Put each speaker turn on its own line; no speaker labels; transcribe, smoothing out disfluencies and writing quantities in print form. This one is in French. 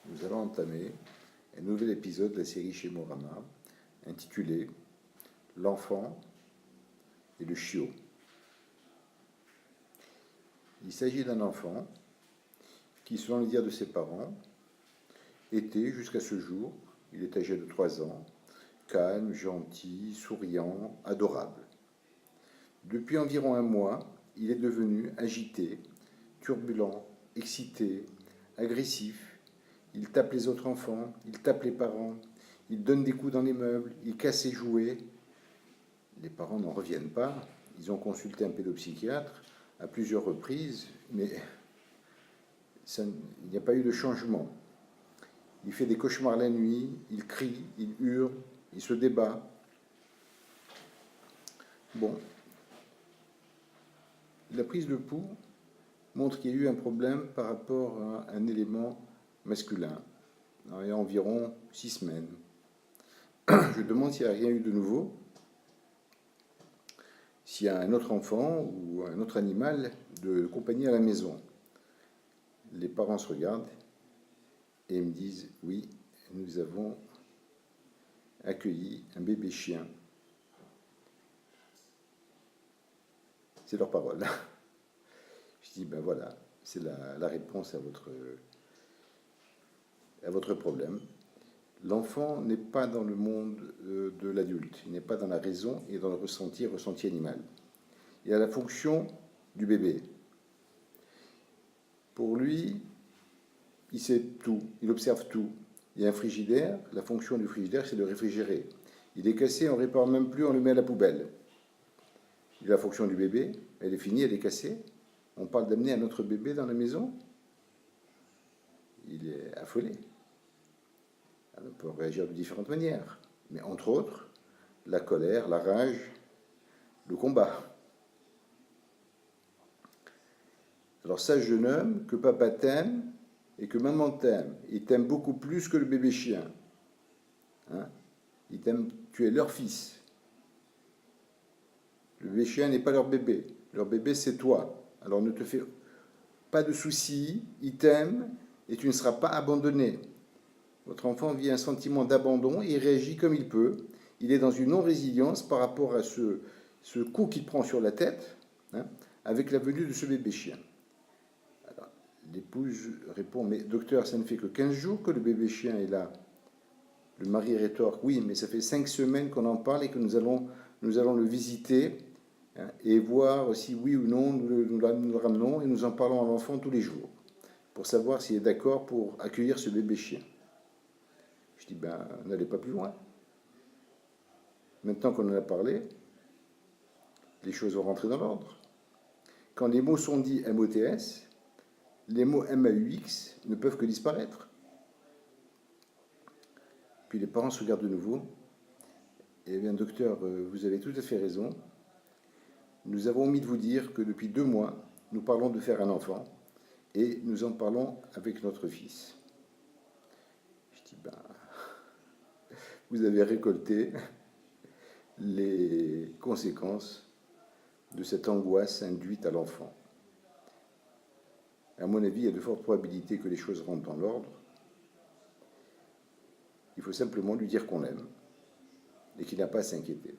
nous allons entamer un nouvel épisode de la série Chémorama intitulé L'enfant et le chiot. Il s'agit d'un enfant qui, selon les dires de ses parents, était jusqu'à ce jour, il est âgé de 3 ans, calme, gentil, souriant, adorable. Depuis environ un mois, il est devenu agité, turbulent, excité, agressif. Il tape les autres enfants, il tape les parents, il donne des coups dans les meubles, il casse ses jouets. Les parents n'en reviennent pas. Ils ont consulté un pédopsychiatre à plusieurs reprises, mais il n'y a pas eu de changement. Il fait des cauchemars la nuit, il crie, il hurle, il se débat. Bon. La prise de pouls montre qu'il y a eu un problème par rapport à un élément masculin. Il y a environ 6 semaines. Je demande s'il n'y a rien eu de nouveau, s'il y a un autre enfant ou un autre animal de compagnie à la maison. Les parents se regardent et me disent « Oui, nous avons accueilli un bébé chien ». C'est leur parole. Je dis « Ben voilà, c'est la réponse à votre problème ». L'enfant n'est pas dans le monde de l'adulte, il n'est pas dans la raison et dans le ressenti animal. Il a la fonction du bébé. Pour lui, il sait tout, il observe tout. Il y a un frigidaire, la fonction du frigidaire, c'est de réfrigérer. Il est cassé, on ne répare même plus, on le met à la poubelle. Il a la fonction du bébé, elle est finie, elle est cassée. On parle d'amener un autre bébé dans la maison. Il est affolé. On peut réagir de différentes manières, mais entre autres, la colère, la rage, le combat. Alors sache jeune homme que papa t'aime et que maman t'aime. Il t'aime beaucoup plus que le bébé chien. Hein? Il t'aime, tu es leur fils. Le bébé chien n'est pas leur bébé. Leur bébé, c'est toi. Alors ne te fais pas de soucis, il t'aime et tu ne seras pas abandonné. Votre enfant vit un sentiment d'abandon et il réagit comme il peut. Il est dans une non-résilience par rapport à ce coup qu'il prend sur la tête, hein, avec la venue de ce bébé chien. Alors, l'épouse répond, mais docteur, ça ne fait que 15 jours que le bébé chien est là. Le mari rétorque, oui, mais ça fait 5 semaines qu'on en parle et que nous allons le visiter, hein, et voir si oui ou non nous le ramenons, et nous en parlons à l'enfant tous les jours, pour savoir s'il est d'accord pour accueillir ce bébé chien. Je dis, ben, n'allez pas plus loin. Maintenant qu'on en a parlé, les choses vont rentrer dans l'ordre. Quand les mots sont dits MOTS, les mots MAUX ne peuvent que disparaître. Puis les parents se regardent de nouveau. Eh bien, docteur, vous avez tout à fait raison. Nous avons omis de vous dire que depuis 2 mois, nous parlons de faire un enfant et nous en parlons avec notre fils. Je dis, ben, vous avez récolté les conséquences de cette angoisse induite à l'enfant. À mon avis, il y a de fortes probabilités que les choses rentrent dans l'ordre. Il faut simplement lui dire qu'on l'aime et qu'il n'a pas à s'inquiéter.